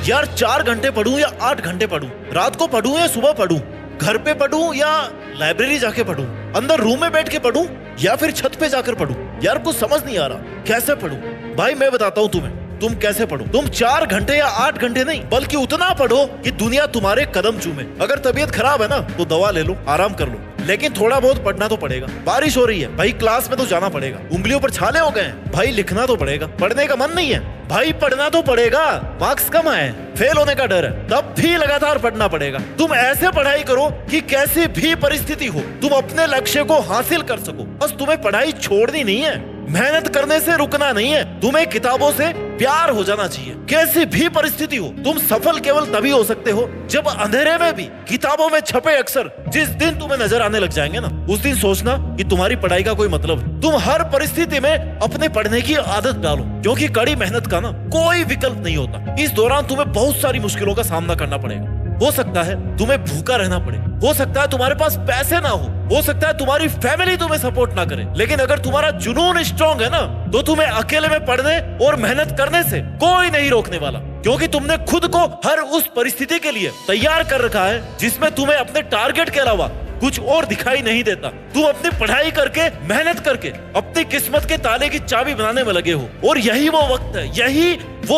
यार 4 घंटे पढूं या 8 घंटे पढूं, रात को पढूं या सुबह पढूं, घर पे पढूं या लाइब्रेरी जाके पढूं, अंदर रूम में बैठ के पढूं या फिर छत पे जाकर पढूं। यार कुछ समझ नहीं आ रहा, कैसे पढूं? भाई मैं बताता हूँ तुम्हें, तुम कैसे पढ़ो। तुम 4 घंटे या 8 घंटे नहीं, बल्कि उतना पढ़ो कि दुनिया तुम्हारे कदम चूमे। अगर तबीयत खराब है ना तो दवा ले लो, आराम कर लो, लेकिन थोड़ा बहुत पढ़ना तो पड़ेगा। बारिश हो रही है भाई, क्लास में तो जाना पड़ेगा। उंगलियों पर छाले हो गए हैं भाई, लिखना तो पड़ेगा। पढ़ने का मन नहीं है भाई, पढ़ना तो पड़ेगा। मार्क्स कम आए, फेल होने का डर है, तब भी लगातार पढ़ना पड़ेगा। तुम ऐसे पढ़ाई करो कि कैसी भी परिस्थिति हो तुम अपने लक्ष्य को हासिल कर सको। बस तुम्हें पढ़ाई छोड़नी नहीं है, मेहनत करने से रुकना नहीं है, तुम्हें किताबों से प्यार हो जाना चाहिए। कैसी भी परिस्थिति हो तुम सफल केवल तभी हो सकते हो जब अंधेरे में भी किताबों में छपे अक्षर जिस दिन तुम्हें नजर आने लग जाएंगे ना, उस दिन सोचना कि तुम्हारी पढ़ाई का कोई मतलब है। तुम हर परिस्थिति में अपने पढ़ने की आदत डालो, क्योंकि कड़ी मेहनत का ना कोई विकल्प नहीं होता। इस दौरान तुम्हें बहुत सारी मुश्किलों का सामना करना पड़ेगा। हो सकता है तुम्हें भूखा रहना पड़े, हो सकता है तुम्हारे पास पैसे ना हो सकता है तुम्हारी फैमिली तुम्हें सपोर्ट ना करे, लेकिन अगर तुम्हारा जुनून स्ट्रॉन्ग है ना तो तुम्हें अकेले में पढ़ने और मेहनत करने से कोई नहीं रोकने वाला, क्योंकि तुमने खुद को हर उस परिस्थिति के लिए तैयार कर रखा है जिसमें तुम्हें अपने टारगेट के अलावा कुछ और दिखाई नहीं देता। तुम अपनी पढ़ाई करके, मेहनत करके अपनी किस्मत के ताले की चाबी बनाने में लगे हो, और यही वो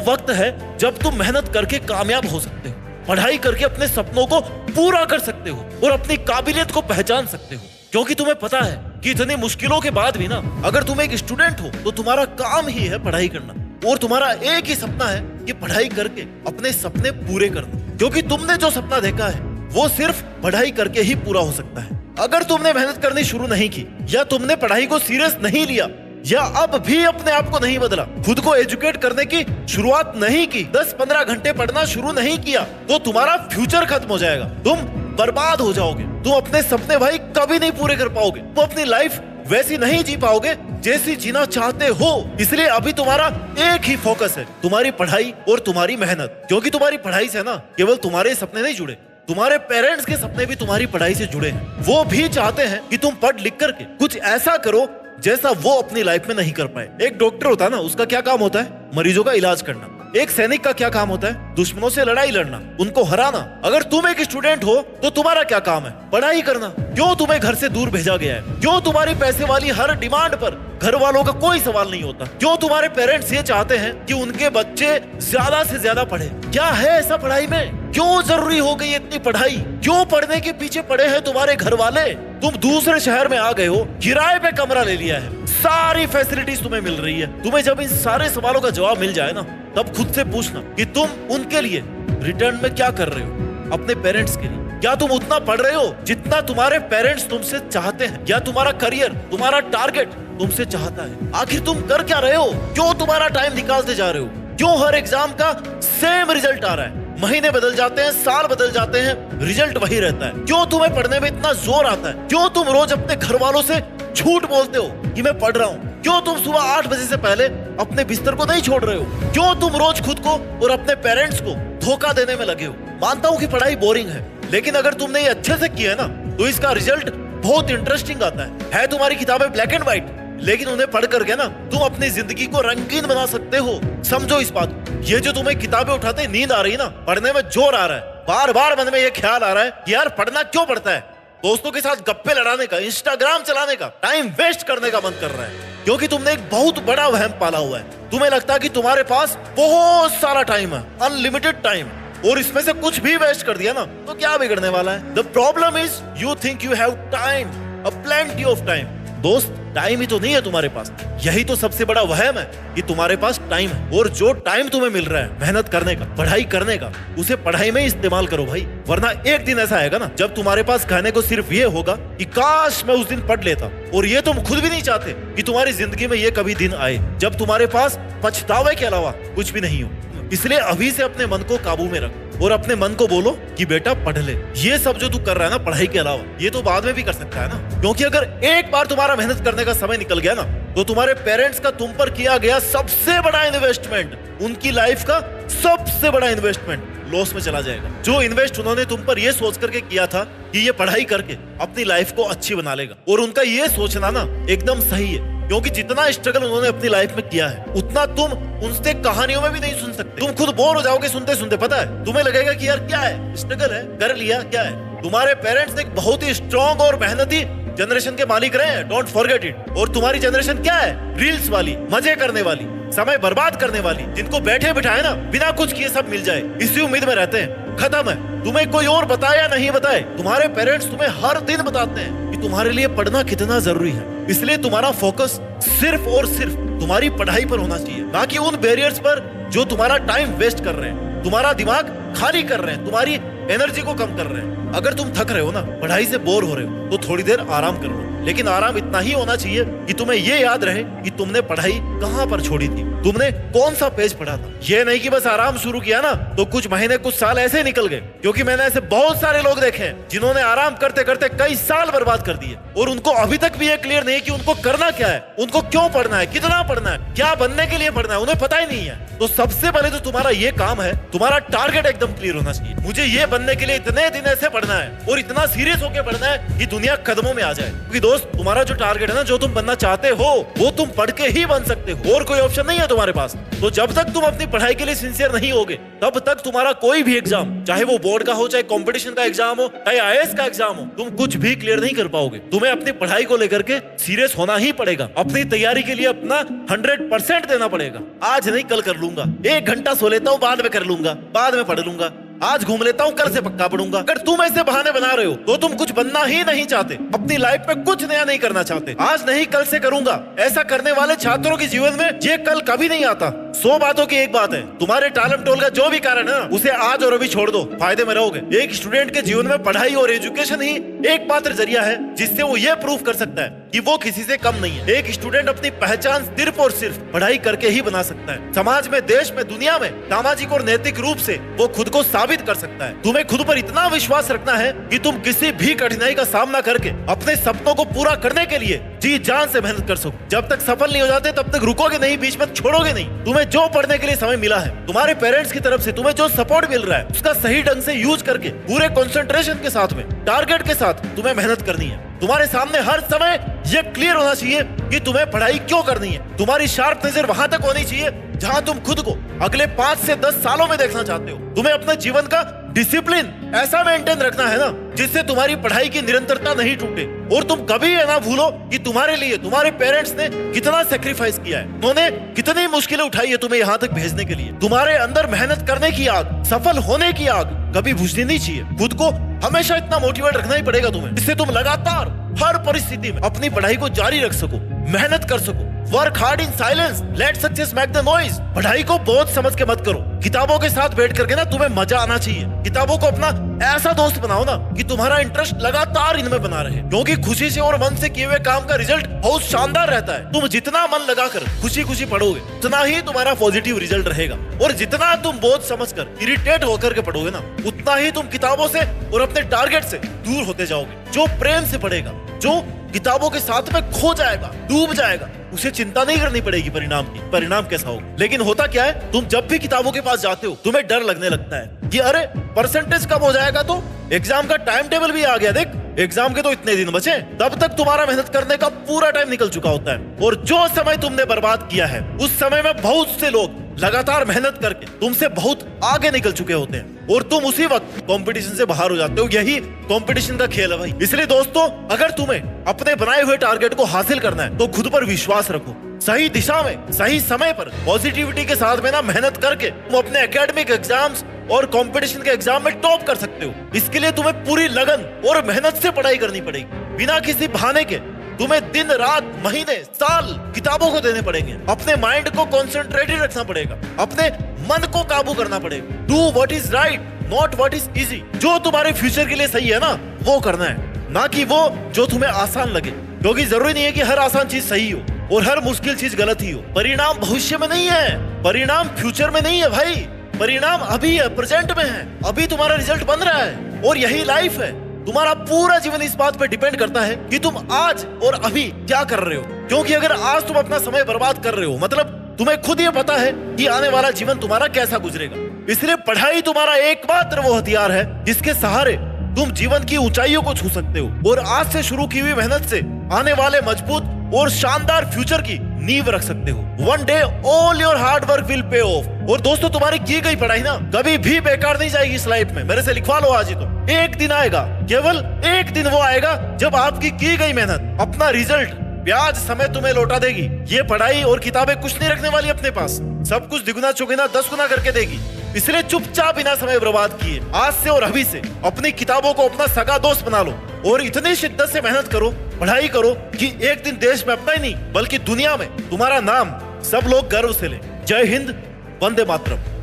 वक्त है जब तुम मेहनत करके कामयाब हो सकते हो, पढ़ाई करके अपने सपनों को पूरा कर सकते हो और अपनी काबिलियत को पहचान सकते हो। क्योंकि तुम्हें पता है कि इतनी मुश्किलों के बाद भी ना, अगर तुम एक स्टूडेंट हो तो तुम्हारा काम ही है पढ़ाई करना, और तुम्हारा एक ही सपना है कि पढ़ाई करके अपने सपने पूरे करना। क्योंकि तुमने जो सपना देखा है वो सिर्फ पढ़ाई करके ही पूरा हो सकता है। अगर तुमने मेहनत करनी शुरू नहीं की, या तुमने पढ़ाई को सीरियस नहीं लिया, या अब भी अपने आप को नहीं बदला, खुद को एजुकेट करने की शुरुआत नहीं की, 10-15 घंटे पढ़ना शुरू नहीं किया, तो तुम्हारा फ्यूचर खत्म हो जाएगा। तुम बर्बाद हो जाओगे। तुम अपने सपने भाई कभी नहीं पूरे कर पाओगे। तुम अपनी लाइफ वैसी नहीं जी पाओगे जैसी जीना चाहते हो। इसलिए अभी तुम्हारा एक ही फोकस है, तुम्हारी पढ़ाई और तुम्हारी मेहनत। क्योंकि तुम्हारी पढ़ाई से ना केवल तुम्हारे सपने नहीं जुड़े, तुम्हारे पेरेंट्स के सपने भी तुम्हारी पढ़ाई से जुड़े हैं। वो भी चाहते हैं कि तुम पढ़ लिख करके कुछ ऐसा करो जैसा वो अपनी लाइफ में नहीं कर पाए। एक डॉक्टर होता है ना, उसका क्या काम होता है? मरीजों का इलाज करना। एक सैनिक का क्या काम होता है? दुश्मनों से लड़ाई लड़ना, उनको हराना। अगर तुम एक स्टूडेंट हो तो तुम्हारा क्या काम है? पढ़ाई करना। क्यों तुम्हें घर से दूर भेजा गया है? क्यों तुम्हारी पैसे वाली हर डिमांड पर घर वालों का कोई सवाल नहीं होता? क्यों तुम्हारे पेरेंट्स ये चाहते हैं कि उनके बच्चे ज्यादा से ज्यादा पढ़े? क्या है ऐसा पढ़ाई में? क्यों जरूरी हो गई इतनी पढ़ाई? क्यों पढ़ने के पीछे पड़े हैं तुम्हारे घर वाले? तुम दूसरे शहर में आ गए हो, किराए पे कमरा ले लिया है, सारी फैसिलिटीज तुम्हें मिल रही है। तुम्हें जब इन सारे सवालों का जवाब मिल जाए ना, तब खुद से पूछना कि तुम उनके लिए रिटर्न में क्या कर रहे हो, अपने पेरेंट्स के लिए। क्या तुम उतना पढ़ रहे हो जितना तुम्हारे पेरेंट्स तुमसे चाहते हैं? या तुम्हारा करियर, तुम्हारा टारगेट तुमसे चाहता है? आखिर तुम कर क्या रहे हो? क्यों तुम्हारा टाइम निकालते जा रहे हो? क्यों हर एग्जाम का सेम रिजल्ट आ रहा है? महीने बदल जाते हैं, साल बदल जाते हैं, रिजल्ट वही रहता है। क्यों तुम्हें पढ़ने में इतना जोर आता है? क्यों तुम रोज अपने घर वालों से झूठ बोलते हो कि मैं पढ़ रहा हूँ? क्यों तुम सुबह 8 बजे से पहले अपने बिस्तर को नहीं छोड़ रहे हो? क्यों तुम रोज खुद को और अपने पेरेंट्स को धोखा देने में लगे हो? मानता हूँ कि पढ़ाई बोरिंग है, लेकिन अगर तुमने ये अच्छे से किया है ना तो इसका रिजल्ट बहुत इंटरेस्टिंग आता है। तुम्हारी किताबें ब्लैक एंड व्हाइट, लेकिन उन्हें पढ़ करके ना तुम अपनी जिंदगी को रंगीन बना सकते हो। समझो इस बात को। ये जो तुम्हें किताबें उठाते नींद आ रही है ना, पढ़ने में जोर आ रहा है, बार बार मन में ये ख्याल आ रहा है कि यार पढ़ना क्यों पड़ता है? दोस्तों के साथ गप्पे लड़ाने का, इंस्टाग्राम चलाने का, टाइम वेस्ट करने का मन कर रहा है, क्योंकि तुमने एक बहुत बड़ा वहम पाला हुआ है। तुम्हें लगता है कि तुम्हारे पास बहुत सारा टाइम है, अनलिमिटेड टाइम, और इसमें से कुछ भी वेस्ट कर दिया ना तो क्या बिगड़ने वाला है? The problem is you think you have time, a plenty of time. दोस्त, टाइम ही तो नहीं है तुम्हारे पास। यही तो सबसे बड़ा वहम है कि तुम्हारे पास टाइम है, और जो टाइम तुम्हें मिल रहा है मेहनत करने का, पढ़ाई करने का, उसे पढ़ाई में इस्तेमाल करो भाई। वरना एक दिन ऐसा आएगा ना जब तुम्हारे पास कहने को सिर्फ ये होगा कि काश मैं उस दिन पढ़ लेता, और ये तुम खुद भी नहीं चाहते कि तुम्हारी जिंदगी में ये कभी दिन आए जब तुम्हारे पास पछतावे के अलावा कुछ भी नहीं हो। इसलिए अभी से अपने मन को काबू में रख और अपने मन को बोलो कि बेटा पढ़ ले। ये सब जो तू कर रहा है ना पढ़ाई के अलावा, ये तो बाद में भी कर सकता है ना। क्योंकि अगर एक बार तुम्हारा मेहनत करने का समय निकल गया ना तो तुम्हारे पेरेंट्स का तुम पर किया गया सबसे बड़ा इन्वेस्टमेंट, उनकी लाइफ का सबसे बड़ा इन्वेस्टमेंट लॉस में चला जाएगा। जो इन्वेस्ट उन्होंने तुम पर ये सोच करके किया था कि ये पढ़ाई करके अपनी लाइफ को अच्छी बना लेगा, और उनका ये सोचना ना एकदम सही है। क्योंकि जितना स्ट्रगल उन्होंने अपनी लाइफ में किया है उतना तुम उनसे कहानियों में भी नहीं सुन सकते। तुम खुद बोर हो जाओगे सुनते सुनते, पता है तुम्हें लगेगा कि यार क्या है, स्ट्रगल है, कर लिया, क्या है। तुम्हारे पेरेंट्स एक बहुत ही स्ट्रॉन्ग और मेहनती जनरेशन के मालिक रहे हैं, डोंट फॉरगेट इट। और तुम्हारी जनरेशन क्या है, रील्स वाली, मजे करने वाली, समय बर्बाद करने वाली, जिनको बैठे बिठाए ना बिना कुछ किए सब मिल जाए इसी उम्मीद में रहते हैं। खत्म है। तुम्हें कोई और बताए या नहीं बताए, तुम्हारे पेरेंट्स तुम्हें हर दिन बताते हैं कि तुम्हारे लिए पढ़ना कितना जरूरी है। इसलिए तुम्हारा फोकस सिर्फ और सिर्फ तुम्हारी पढ़ाई पर होना चाहिए, ना कि उन बैरियर्स पर जो तुम्हारा टाइम वेस्ट कर रहे हैं, तुम्हारा दिमाग खाली कर रहे हैं, तुम्हारी एनर्जी को कम कर रहे हैं। अगर तुम थक रहे हो ना, पढ़ाई से बोर हो रहे हो, तो थोड़ी देर आराम कर लो, लेकिन आराम इतना ही होना चाहिए कि तुम्हें ये याद रहे कि तुमने पढ़ाई कहाँ पर छोड़ी थी, तुमने कौन सा पेज पढ़ा था। ये नहीं कि बस आराम शुरू किया ना तो कुछ महीने कुछ साल ऐसे निकल गए, क्योंकि मैंने ऐसे बहुत सारे लोग देखे हैं जिन्होंने आराम करते करते कई साल बर्बाद कर दिए और उनको अभी तक भी ये क्लियर नहीं कि उनको करना क्या है, उनको क्यों पढ़ना है, कितना पढ़ना है, क्या बनने के लिए पढ़ना है, उन्हें पता ही नहीं है। तो सबसे पहले तो तुम्हारा ये काम है, तुम्हारा टारगेट एकदम क्लियर होना चाहिए। मुझे ये बनने के लिए इतने दिन ऐसे पढ़ना है और इतना सीरियस होकर पढ़ना है कि दुनिया कदमों में आ जाए। क्योंकि दोस्त तुम्हारा जो टारगेट है ना, जो तुम बनना चाहते हो वो तुम पढ़ के ही बन सकते हो, और कोई ऑप्शन नहीं है तुम्हारे पास। तो जब तक तुम अपनी पढ़ाई के लिए सिंसियर नहीं होगे तब तक तुम्हारा कोई भी एग्जाम, चाहे वो बोर्ड का हो, चाहे कंपटीशन का एग्जाम हो, चाहे IAS का एग्जाम हो, तुम कुछ भी क्लियर नहीं कर पाओगे। तुम्हें अपनी पढ़ाई को लेकर के सीरियस होना ही पड़ेगा, अपनी तैयारी के लिए अपना 100% देना पड़ेगा। आज नहीं कल कर लूंगा, 1 घंटा सो लेता हूँ, बाद में कर लूंगा, बाद में पढ़ लूंगा, आज घूम लेता हूँ, कल से पक्का पढ़ूंगा। अगर तुम ऐसे बहाने बना रहे हो तो तुम कुछ बनना ही नहीं चाहते, अपनी लाइफ में कुछ नया नहीं करना चाहते। आज नहीं कल से करूंगा, ऐसा करने वाले छात्रों के जीवन में ये कल कभी नहीं आता। 100 बातों की एक बात है, तुम्हारे टालम टोल का जो भी कारण है उसे आज और अभी छोड़ दो, फायदे में रहोगे। एक स्टूडेंट के जीवन में पढ़ाई और एजुकेशन ही एकमात्र जरिया है जिससे वो ये प्रूव कर सकता है कि वो किसी से कम नहीं है। एक स्टूडेंट अपनी पहचान सिर्फ और सिर्फ पढ़ाई करके ही बना सकता है। समाज में, देश में, दुनिया में सामाजिक और नैतिक रूप से वो खुद को साबित कर सकता है। तुम्हें खुद पर इतना विश्वास रखना है कि तुम किसी भी कठिनाई का सामना करके अपने सपनों को पूरा करने के लिए जी जान से मेहनत कर सको। जब तक सफल नहीं हो जाते तब तक रुकोगे नहीं, बीच में छोड़ोगे नहीं। तुम्हें जो पढ़ने के लिए समय मिला है, तुम्हारे पेरेंट्स की तरफ से तुम्हें जो सपोर्ट मिल रहा है, उसका सही ढंग से यूज करके पूरे कंसंट्रेशन के साथ में, टारगेट के साथ तुम्हें मेहनत करनी है। तुम्हारे सामने हर समय ये क्लियर होना चाहिए कि तुम्हें पढ़ाई क्यों करनी है। तुम्हारी शार्प नजर वहां तक होनी चाहिए जहां तुम खुद को अगले 5 से 10 सालों में देखना चाहते हो। तुम्हें अपने जीवन का डिसिप्लिन ऐसा मेंटेन रखना है ना जिससे तुम्हारी पढ़ाई की निरंतरता नहीं टूटे, और तुम कभी ये ना भूलो कि तुम्हारे लिए तुम्हारे पेरेंट्स ने कितना सेक्रीफाइस किया है, उन्होंने कितनी मुश्किलें उठाई है तुम्हें यहाँ तक भेजने के लिए। तुम्हारे अंदर मेहनत करने की आग, सफल होने की आग कभी बुझनी नहीं चाहिए। खुद को हमेशा इतना मोटिवेट रखना ही पड़ेगा तुम्हें, जिससे तुम लगातार हर परिस्थिति में अपनी पढ़ाई को जारी रख सको, मेहनत कर सको। Work hard in silence, let success make the noise. पढ़ाई को बहुत समझ के मत करो, किताबों के साथ बैठ करके ना तुम्हें मजा आना चाहिए। किताबों को अपना ऐसा दोस्त बनाओ ना कि तुम्हारा इंटरेस्ट लगातार इनमें बना रहे, क्योंकि खुशी से और मन से किए हुए काम का रिजल्ट बहुत शानदार रहता है। तुम जितना मन लगाकर खुशी खुशी पढ़ोगे उतना ही तुम्हारा पॉजिटिव रिजल्ट रहेगा, और जितना तुम बोझ समझकर इरिटेट होकर के पढ़ोगे ना उतना ही तुम किताबों से और अपने टारगेट से दूर होते जाओगे। जो प्रेम से पढ़ेगा, जो किताबों के साथ में खो जाएगा, डूब जाएगा, उसे चिंता नहीं करनी पड़ेगी परिणाम की, परिणाम कैसा होगा। लेकिन होता क्या है, तुम जब भी किताबों के पास जाते हो तुम्हें डर लगने लगता है कि अरे परसेंटेज कम हो जाएगा, तो एग्जाम का टाइम टेबल भी आ गया, देख एग्जाम के तो इतने दिन बचे। तब तक तुम्हारा मेहनत करने का पूरा टाइम निकल चुका होता है, और जो समय तुमने बर्बाद किया है उस समय में बहुत से लोग लगातार मेहनत करके तुमसे बहुत आगे निकल चुके होते हैं, और तुम उसी वक्त कंपटीशन से बाहर हो जाते हो। यही कंपटीशन का खेल है भाई। इसलिए दोस्तों, अगर तुम्हें अपने बनाए हुए टारगेट को हासिल करना है तो खुद पर विश्वास रखो, सही दिशा में, सही समय पर, पॉजिटिविटी के साथ में ना मेहनत करके तुम अपने एकेडमिक एग्जाम्स और कंपटीशन के एग्जाम में टॉप कर सकते हो। इसके लिए तुम्हें पूरी लगन और मेहनत से पढ़ाई करनी पड़ेगी, बिना किसी बहाने के। तुम्हें दिन रात, महीने, साल किताबों को देने पड़ेंगे। अपने माइंड को कॉन्सेंट्रेटेड रखना पड़ेगा, अपने मन को काबू करना पड़ेगा। Do what is right, not what is easy. जो तुम्हारे फ्यूचर के लिए सही है ना वो करना है, ना कि वो जो तुम्हें आसान लगे, क्योंकि जरूरी नहीं है कि हर आसान चीज सही हो और हर मुश्किल चीज गलत ही हो। परिणाम भविष्य में नहीं है, परिणाम फ्यूचर में नहीं है भाई, परिणाम अभी है, प्रेजेंट में है। अभी तुम्हारा रिजल्ट बन रहा है और यही लाइफ है। तुम्हारा पूरा जीवन इस बात पे डिपेंड करता है कि तुम आज और अभी क्या कर रहे हो, क्योंकि अगर आज तुम अपना समय बर्बाद कर रहे हो मतलब तुम्हें खुद ये पता है कि आने वाला जीवन तुम्हारा कैसा गुजरेगा। इसलिए पढ़ाई तुम्हारा एकमात्र वो हथियार है जिसके सहारे तुम जीवन की ऊंचाइयों को छू सकते हो, और आज से शुरू की हुई मेहनत से आने वाले मजबूत और शानदार फ्यूचर की नींव रख सकते हो। One day all your hard work will pay of. और दोस्तों, तुम्हारी की गई पढ़ाई ना कभी भी बेकार नहीं जाएगी इस लाइफ में। मेरे से लिखवा लो आज ही तो। एक दिन आएगा, केवल एक दिन वो आएगा जब आपकी की गई मेहनत अपना रिजल्ट ब्याज समय तुम्हें लौटा देगी। ये पढ़ाई और किताबें कुछ नहीं रखने वाली अपने पास, सब कुछ दिगुना चौगुना 10 गुना करके देगी। इसलिए चुपचाप बिना समय बर्बाद किए आज से और अभी से अपनी किताबों को अपना सगा दोस्त बना लो और इतनी शिद्दत से मेहनत करो, पढ़ाई करो कि एक दिन देश में अपना ही नहीं बल्कि दुनिया में तुम्हारा नाम सब लोग गर्व से लें। जय हिंद, वंदे मातरम।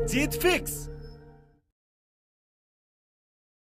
जीत फिक्स।